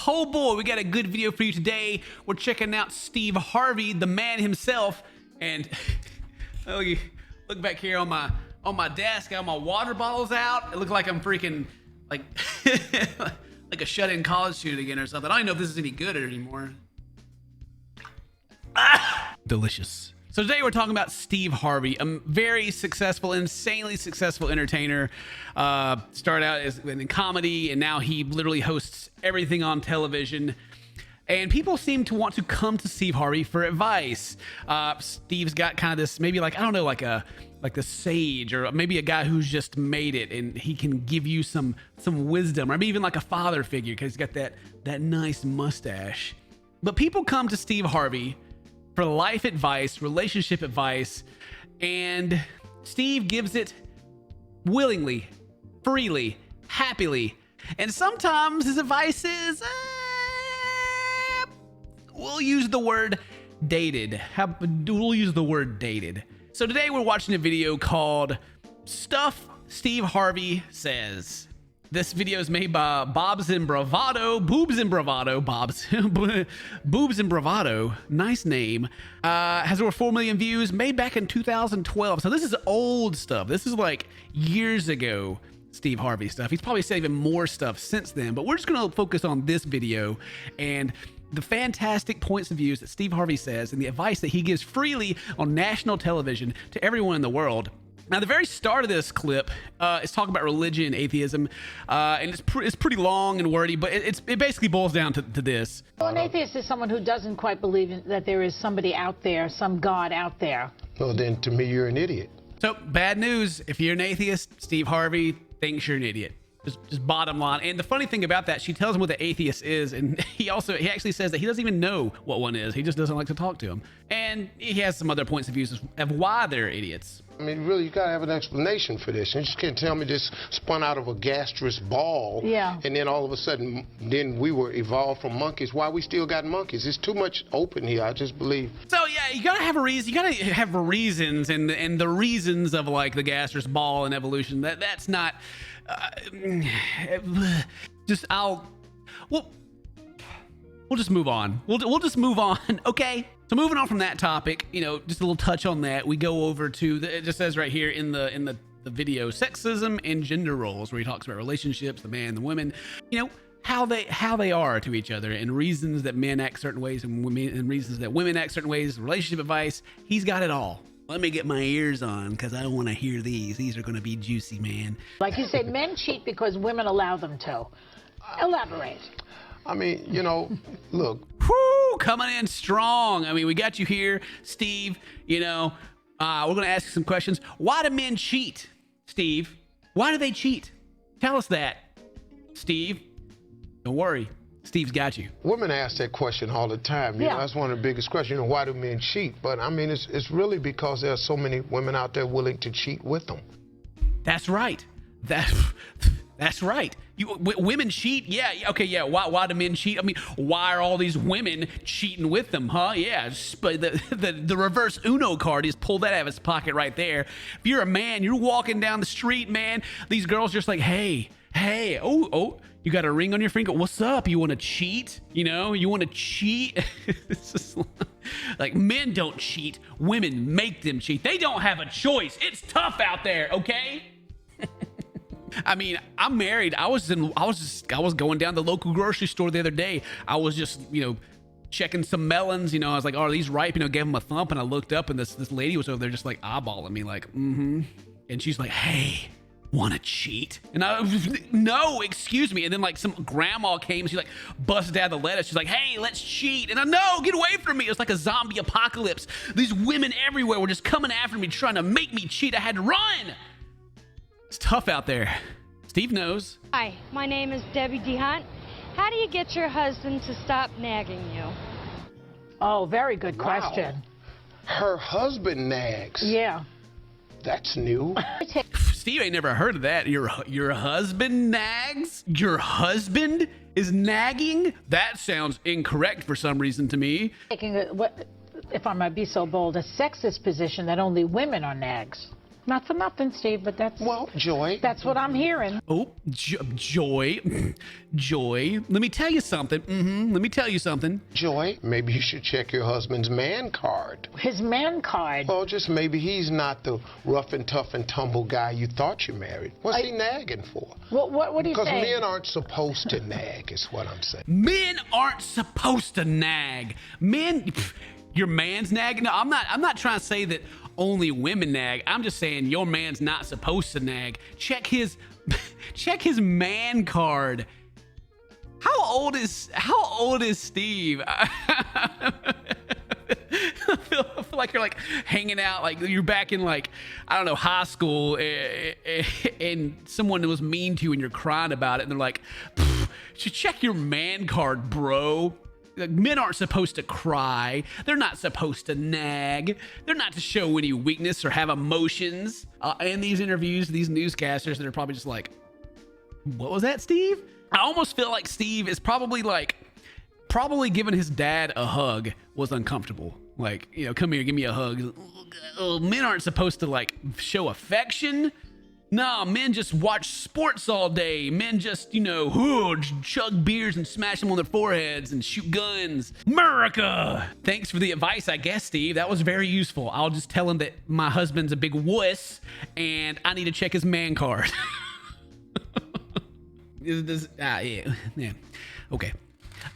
Oh boy, we got a good video for you today. We're checking out Steve Harvey, the man himself. And look back here on my desk. I got my water bottles out. It looks like I'm freaking like like a shut-in college student again or something. I don't even know if this is any good anymore. Delicious. So today we're talking about Steve Harvey, a very successful, insanely successful entertainer. Started out in comedy, and now he literally hosts everything on television. And people seem to want to come to Steve Harvey for advice. Steve's got kind of this, maybe like, I don't know, like the sage, or maybe a guy who's just made it, and he can give you some wisdom, or maybe even like a father figure because he's got that nice mustache. But people come to Steve Harvey for life advice, relationship advice, and Steve gives it willingly, freely, happily. And sometimes his advice is, we'll use the word dated. We'll use the word dated. So today we're watching a video called Stuff Steve Harvey Says. This video is made by Boobs and Bravado, nice name. Has over 4 million views, made back in 2012. So this is old stuff. This is like years ago Steve Harvey stuff. He's probably said even more stuff since then, but we're just gonna focus on this video and the fantastic points of views that Steve Harvey says and the advice that he gives freely on national television to everyone in the world. Now, the very start of this clip is talking about religion and atheism, and it's pretty long and wordy, but it basically boils down to this. Well, an atheist is someone who doesn't quite believe that there is somebody out there, some God out there. Well, then to me, you're an idiot. So, bad news. If you're an atheist, Steve Harvey thinks you're an idiot. Just bottom line. And the funny thing about that, she tells him what the atheist is, and he actually says that he doesn't even know what one is. He just doesn't like to talk to him. And he has some other points of view of why they're idiots. I mean, really, you gotta have an explanation for this. You just can't tell me this spun out of a gastrous ball. Yeah. And then all of a sudden, then we were evolved from monkeys. Why we still got monkeys? It's too much open here, I just believe. So yeah, you gotta have a reason. You gotta have reasons, and the reasons of like the gastrous ball and evolution. That's not. We'll just move on. We'll just move on, okay? So moving on from that topic, just a little touch on that. We go over to it just says right here in the video, sexism and gender roles, where he talks about relationships, the man and the women, how they are to each other, and reasons that men act certain ways and reasons that women act certain ways, relationship advice. He's got it all. Let me get my ears on because I want to hear these. These are going to be juicy, man. Like you say, men cheat because women allow them to. Elaborate. I mean, look. Whoo, coming in strong. I mean, we got you here, Steve. We're going to ask you some questions. Why do men cheat, Steve? Why do they cheat? Tell us that, Steve. Don't worry. Steve's got you. Women ask that question all the time. Yeah. That's one of the biggest questions. Why do men cheat? But I mean, it's really because there are so many women out there willing to cheat with them. That's right. That's right. Women cheat? Yeah. Okay. Yeah. Why do men cheat? I mean, why are all these women cheating with them? Huh? Yeah. The reverse Uno card. Just pull that out of his pocket right there. If you're a man, you're walking down the street, man. These girls just like, hey. Oh. You got a ring on your finger. What's up? You want to cheat? You want to cheat? It's just like men don't cheat. Women make them cheat. They don't have a choice. It's tough out there. Okay. I mean, I'm married. I was going down to the local grocery store the other day. I was just, checking some melons. I was like, oh, are these ripe? Gave them a thump, and I looked up, and this lady was over there just like eyeballing me, like, and she's like, hey, want to cheat? And I no, excuse me. And then like some grandma came, she like busted out the lettuce. She's like, hey, let's cheat. And I no, get away from me. It was like a zombie apocalypse. These women everywhere were just coming after me, trying to make me cheat. I had to run. It's tough out there. Steve knows. Hi, my name is Debbie DeHunt. How do you get your husband to stop nagging you? Oh, very good question. Wow. Her husband nags. Yeah. That's new. Steve ain't never heard of that. Your husband nags? Your husband is nagging? That sounds incorrect for some reason to me. Taking what, if I might be so bold, a sexist position that only women are nags. Not for nothing, Steve, but that's Well, Joy. that's what I'm hearing. Oh, Joy, Joy. Let me tell you something. Let me tell you something. Joy, maybe you should check your husband's man card. His man card. Well, just maybe he's not the rough and tough and tumble guy you thought you married. What's he nagging for? What do you Because say? men aren't supposed to nag, is what I'm saying. Men aren't supposed to nag. Men, your man's nagging. No, I'm not trying to say that only women nag. I'm just saying your man's not supposed to nag. Check his man card. How old is Steve? I feel like you're like hanging out, like you're back in like, I don't know, high school, and someone was mean to you and you're crying about it, and they're like, "Should check your man card, bro." Like, men aren't supposed to cry. They're not supposed to nag. They're not to show any weakness or have emotions. In these interviews, these newscasters, they're probably just like, "What was that, Steve?" I almost feel like Steve is probably giving his dad a hug was uncomfortable. Like, you know, come here, give me a hug. Men aren't supposed to like show affection. No, men just watch sports all day. Men just, you know, chug beers and smash them on their foreheads and shoot guns. America! Thanks for the advice, I guess, Steve. That was very useful. I'll just tell him that my husband's a big wuss and I need to check his man card. Yeah.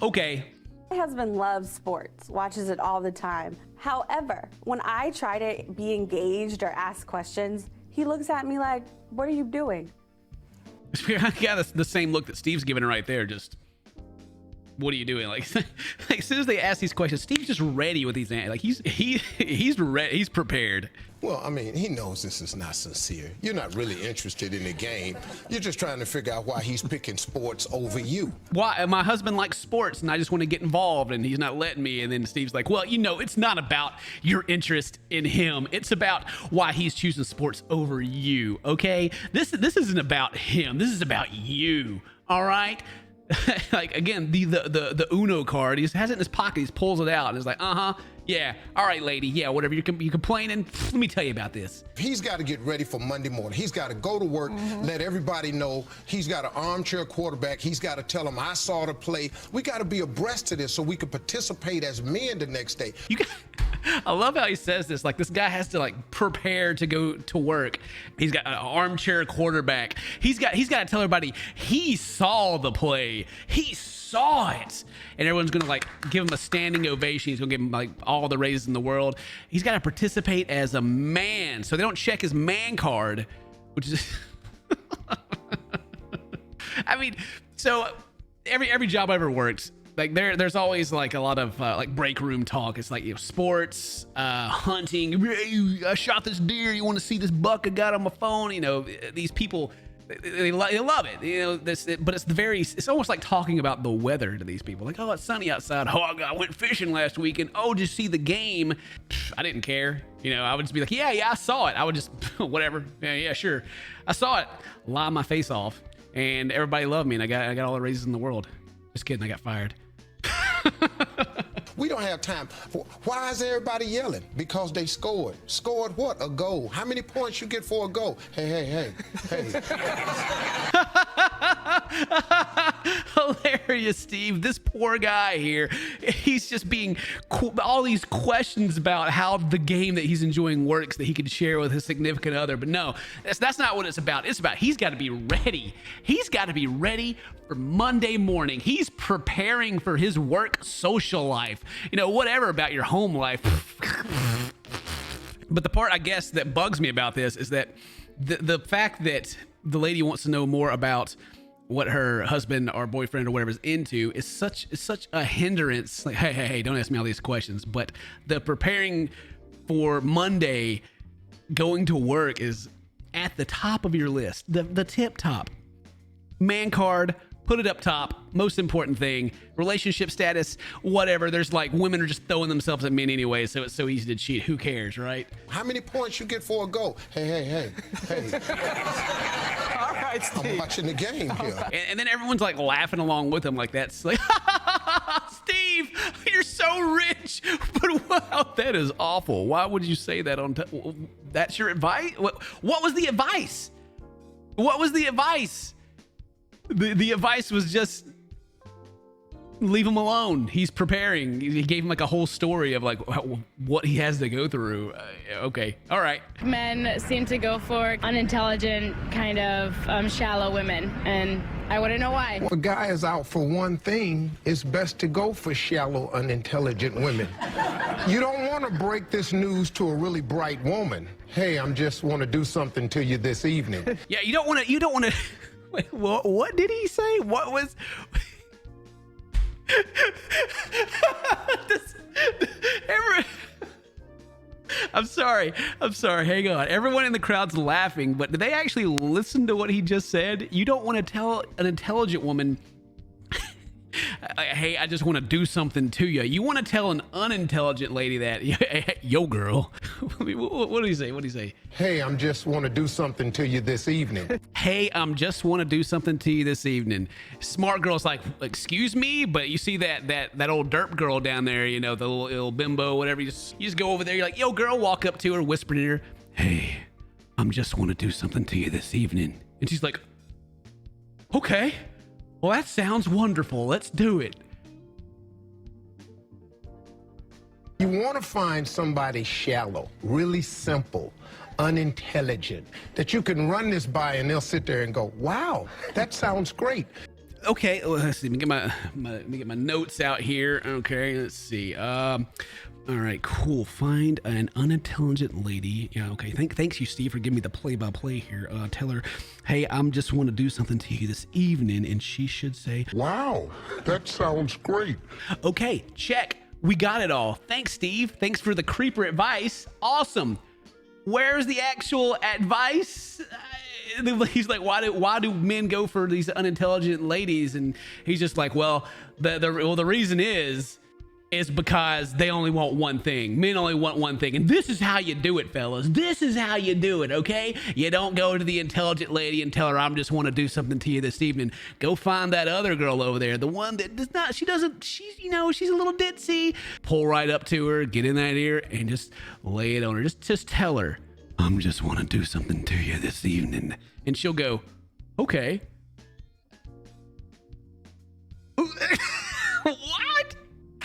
Okay. My husband loves sports, watches it all the time. However, when I try to be engaged or ask questions, he looks at me like, "What are you doing?" Yeah, that's the same look that Steve's giving right there. Just, what are you doing? Like as soon as they ask these questions, Steve's just ready with these answers. Like he's ready. He's prepared. Well, I mean, he knows this is not sincere. You're not really interested in the game. You're just trying to figure out why he's picking sports over you. Why? My husband likes sports and I just want to get involved and he's not letting me. And then Steve's like, well, you know, it's not about your interest in him. It's about why he's choosing sports over you. Okay. This isn't about him. This is about you. All right. Like, again, the Uno card, he has it in his pocket, he pulls it out and is like, yeah, all right, lady, yeah, whatever, you complaining, let me tell you about this. He's got to get ready for Monday morning. He's got to go to work, let everybody know. He's got an armchair quarterback. He's got to tell them, I saw the play. We got to be abreast to this so we can participate as men the next day. I love how he says this. Like, this guy has to like prepare to go to work. He's got an armchair quarterback. He's got to tell everybody he saw the play. He saw it. And everyone's going to like give him a standing ovation. He's going to give him like all the raises in the world. He's got to participate as a man. So they don't check his man card, which is I mean, so every job I ever worked, like there's always like a lot of like break room talk. It's like, you know, sports, hunting. I shot this deer. You want to see this buck I got on my phone? You know, these people, they love it. You know, but it's almost like talking about the weather to these people. Like, oh, it's sunny outside. Oh, I went fishing last weekend. Oh, did you see the game? I didn't care. You know, I would just be like, yeah, I saw it. I would just, whatever. Yeah, sure. I saw it. Lie my face off. And everybody loved me, and I got all the raises in the world. Just kidding, I got fired. We don't have time. Why is everybody yelling? Because they scored. Scored what? A goal. How many points you get for a goal? Hey. Hilarious, Steve. This poor guy here, he's just being all these questions about how the game that he's enjoying works that he could share with his significant other. But no, that's not what it's about. It's about he's got to be ready. He's got to be ready for Monday morning. He's preparing for his work social life. You know, whatever about your home life. But the part, I guess, that bugs me about this is that the fact that the lady wants to know more about what her husband or boyfriend or whatever is into is such a hindrance. Like, hey, don't ask me all these questions. But the preparing for Monday, going to work is at the top of your list, the tip top. Man card, put it up top. Most important thing, relationship status, whatever. There's like, women are just throwing themselves at men anyway, so it's so easy to cheat. Who cares, right? How many points you get for a goal? Hey. All right, Steve. I'm watching the game here. And then everyone's like laughing along with him, like that's like, Steve, you're so rich. Wow, that is awful. Why would you say that on? That's your advice? What was the advice? What was the advice? The advice was just leave him alone. He's preparing. He gave him like a whole story of like what he has to go through. Okay, all right. Men seem to go for unintelligent, kind of shallow women, and I want to know why. If a guy is out for one thing, it's best to go for shallow, unintelligent women. You don't want to break this news to a really bright woman. Hey, I'm just want to do something to you this evening. Yeah, you don't want to. Wait, what did he say? What was? I'm sorry. Hang on. Everyone in the crowd's laughing, but did they actually listen to what he just said? You don't want to tell an intelligent woman, hey, I just want to do something to you. You want to tell an unintelligent lady that, yo, girl. What did he say? What did he say? Hey, I'm just want to do something to you this evening. Hey, I'm just want to do something to you this evening. Smart girl's like, excuse me, but you see that old derp girl down there, you know, the little bimbo, whatever. You just go over there. You're like, yo, girl, walk up to her, whisper in her, hey, I'm just want to do something to you this evening. And she's like, okay. Well, that sounds wonderful. Let's do it. You want to find somebody shallow, really simple, unintelligent, that you can run this by and they'll sit there and go, wow, that sounds great. Okay, let's see. Let me get my notes out here. Okay, let's see. All right, cool. Find an unintelligent lady. Yeah, okay. Thanks you, Steve, for giving me the play-by-play here. Tell her, hey, I'm just want to do something to you this evening, and she should say, wow, that sounds great. Okay, check. We got it all. Thanks, Steve. Thanks for the creeper advice. Awesome. Where's the actual advice? He's like, why do men go for these unintelligent ladies? And he's just like, well, the reason is because they only want one thing. Men only want one thing. And this is how you do it, fellas. This is how you do it, okay? You don't go to the intelligent lady and tell her, I'm just want to do something to you this evening. Go find that other girl over there, the one that does not, she's a little ditzy. Pull right up to her, get in that ear, and just lay it on her. Just tell her, I'm just want to do something to you this evening. And she'll go, okay. What?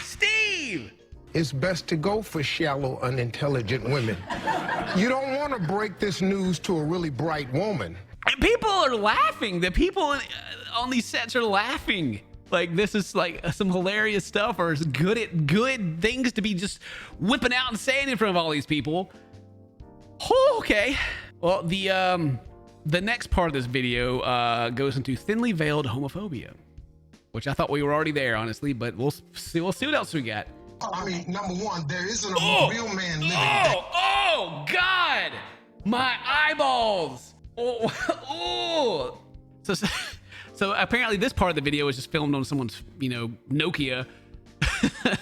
Steve! It's best to go for shallow, unintelligent women. You don't want to break this news to a really bright woman. And people are laughing. The people on these sets are laughing. Like, this is like some hilarious stuff, or good things to be just whipping out and saying in front of all these people. Oh, okay. Well, the next part of this video goes into thinly veiled homophobia, which I thought we were already there, honestly, but we'll see what else we got. I mean, number one, there isn't a real man living. Oh, God! My eyeballs! Oh. So apparently this part of the video was just filmed on someone's, Nokia.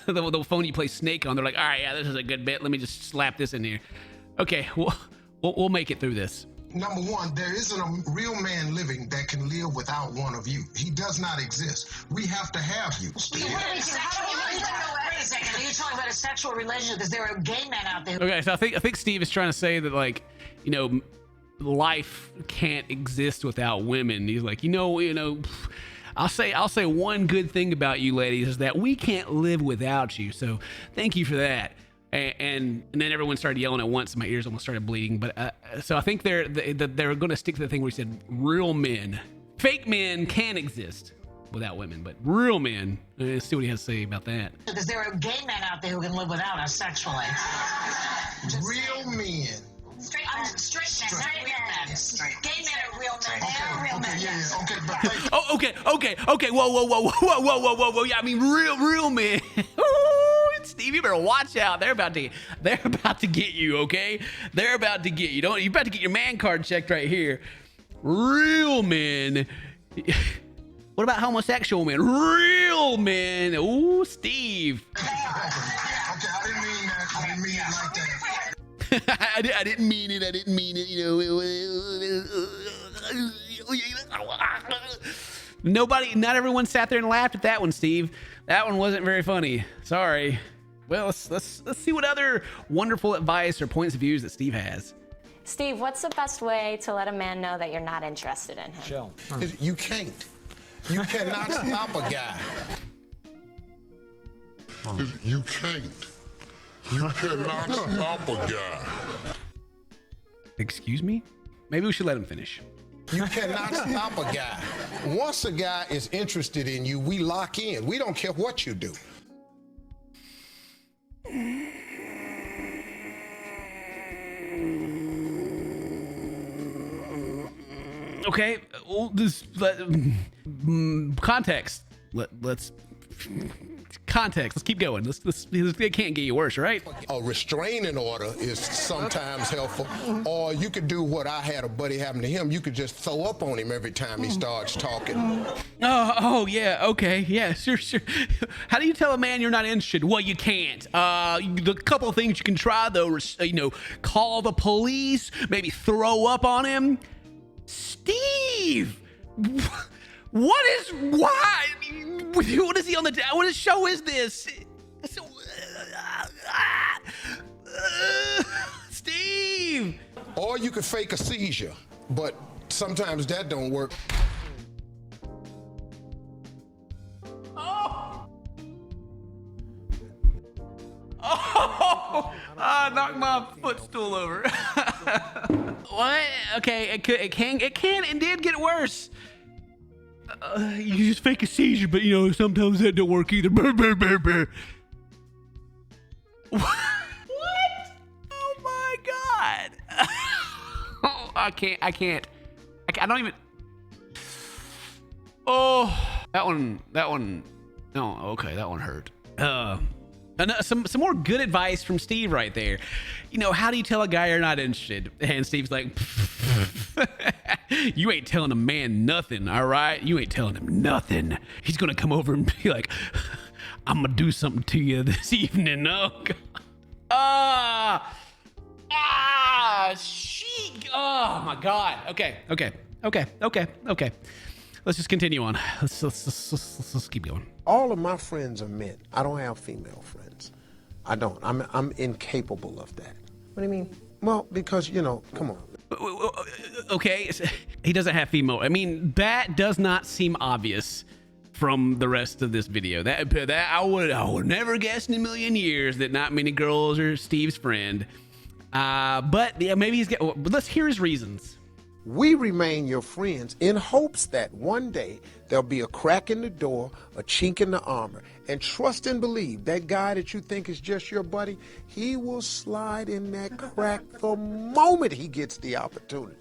the phone you play Snake on. They're like, all right, yeah, this is a good bit. Let me just slap this in here. Okay, we'll make it through this. Number one, there isn't a real man living that can live without one of you. He does not exist. We have to have you. Wait a second. Are you talking about a sexual relationship? Is there a gay man out there? Okay, so I think Steve is trying to say that, like, life can't exist without women. He's like, I'll say one good thing about you ladies is that we can't live without you. So thank you for that. And then everyone started yelling at once. My ears almost started bleeding. But so I think they're going to stick to the thing where he said real men. Fake men can exist without women, but real men. Let's see what he has to say about that. Is there a gay man out there who can live without us sexually? Real men. Straight men. Gay men are real men. They are real men. Yeah, okay, but Okay. Whoa. Yeah, I mean, real men. Steve, you better watch out. They're about to get you, okay? They're about to get you. You're about to get your man card checked right here. Real men. What about homosexual men? Real men. Ooh, Steve. Okay, I didn't mean that. I didn't mean it like that. I didn't mean it, not everyone sat there and laughed at that one, Steve. That one wasn't very funny. Sorry. Well, let's see what other wonderful advice or points of views that Steve has. Steve, what's the best way to let a man know that you're not interested in him? Chill. You can't. You cannot stop a guy. You can't. You cannot stop a guy. Excuse me? Maybe we should let him finish. You cannot stop a guy. Once a guy is interested in you, we lock in. We don't care what you do. Okay, well, context. Let's context. Let's keep going. It can't get you worse, right? A restraining order is sometimes helpful, or you could do what I had a buddy happen to him. You could just throw up on him every time he starts talking. Oh yeah, okay, yeah, sure. How do you tell a man you're not interested? Well, you can't. The couple of things you can try though, call the police, maybe throw up on him. Steve, what is why? What is he on the? What show is this? Steve. Or you could fake a seizure, but sometimes that don't work. I knocked my footstool over. What? Okay, it can and did get worse. You just fake a seizure, but sometimes that don't work either. What? Oh my God. I don't even. Oh, that one. No, okay, that one hurt. Some more good advice from Steve right there. How do you tell a guy you're not interested? And Steve's like, you ain't telling a man nothing, all right? You ain't telling him nothing. He's gonna come over and be like, I'm gonna do something to you this evening. Oh God. Sheik. Oh my God. Okay. Let's just continue on. Let's keep going. All of my friends are men. I don't have female friends. I don't. I'm incapable of that. What do you mean? Well, because, come on. Okay, he doesn't have female. I mean, that does not seem obvious from the rest of this video. That I would never guess in a million years that not many girls are Steve's friend. But yeah, maybe but let's hear his reasons. We remain your friends in hopes that one day there'll be a crack in the door, a chink in the armor, and trust and believe that guy that you think is just your buddy, he will slide in that crack the moment he gets the opportunity.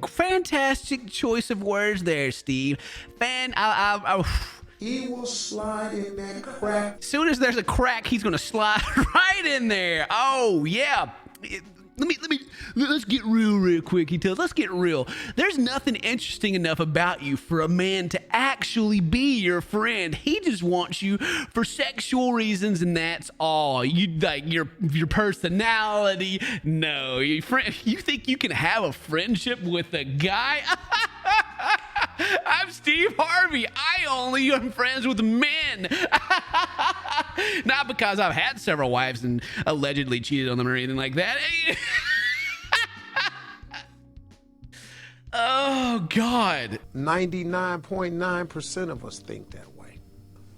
Fantastic choice of words there, Steve. He will slide in that crack. As soon as there's a crack, he's gonna slide right in there. Oh yeah. Let's get real quick, he tells. Let's get real. There's nothing interesting enough about you for a man to actually be your friend. He just wants you for sexual reasons, and that's all. You like your personality. No, you think you can have a friendship with a guy? I'm Steve Harvey. I only am friends with men. Not because I've had several wives and allegedly cheated on them or anything like that. Oh, God. 99.9% of us think that way.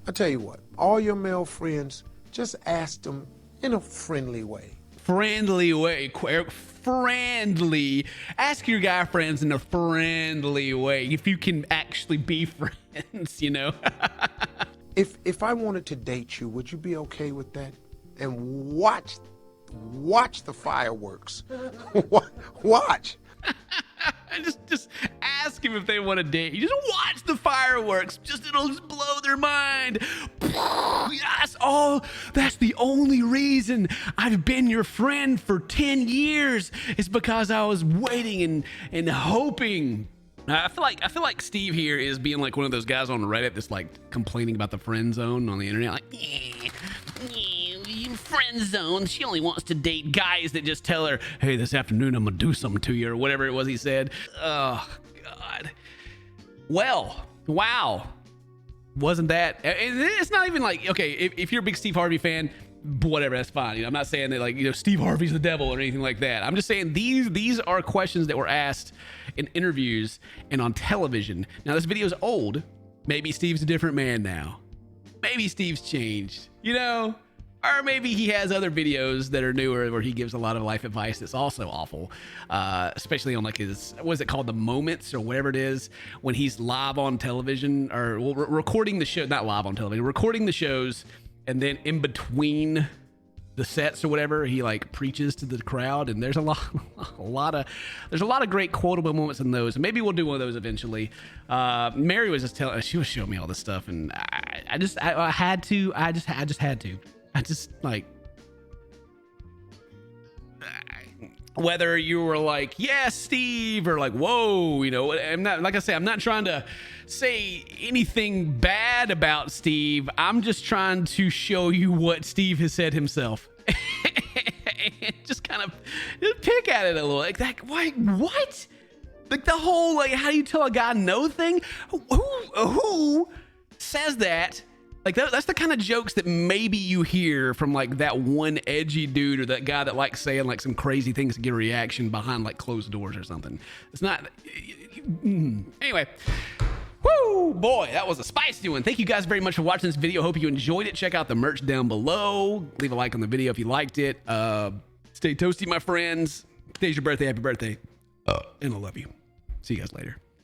I tell you what, all your male friends, just ask them in a friendly way. Friendly way. Friendly. Ask your guy friends in a friendly way if you can actually be friends, If I wanted to date you, would you be okay with that? And watch the fireworks. Watch. just ask him if they want to date. You just watch the fireworks. It'll just blow their mind. Yes. Oh, that's the only reason I've been your friend for 10 years. It's because I was waiting and hoping. I feel like Steve here is being like one of those guys on Reddit that's like complaining about the friend zone on the internet. Like, friend zone. She only wants to date guys that just tell her, hey, this afternoon I'm gonna do something to you, or whatever it was he said. Oh God. Well, wow. wasn't that, it's not even like, okay, if you're a big Steve Harvey fan, whatever, that's fine. You know, I'm not saying that, like, you know, Steve Harvey's the devil or anything like that. I'm just saying these are questions that were asked in interviews and on television. Now, this video is old. Maybe Steve's a different man now. Maybe Steve's changed, you know? Or maybe he has other videos that are newer where he gives a lot of life advice that's also awful, especially on like his, what is it called, the moments or whatever it is, when he's live on television or recording the show, not live on television, recording the shows, and then in between the sets or whatever, he like preaches to the crowd, and there's a lot of great quotable moments in those, and maybe we'll do one of those eventually. Mary was just she was showing me all this stuff, and I just had to. I just like, whether you were like, yeah, Steve, or like, whoa, you know, I'm not, like I say, I'm not trying to say anything bad about Steve. I'm just trying to show you what Steve has said himself. Just kind of pick at it a little, like that. What? Like the whole, like, how do you tell a guy no thing? Who says that? Like that's the kind of jokes that maybe you hear from like that one edgy dude or that guy that likes saying like some crazy things to get a reaction behind like closed doors or something. It's not. Anyway. Woo, boy, that was a spicy one. Thank you guys very much for watching this video. Hope you enjoyed it. Check out the merch down below. Leave a like on the video if you liked it. Stay toasty, my friends. Today's your birthday. Happy birthday. And I love you. See you guys later.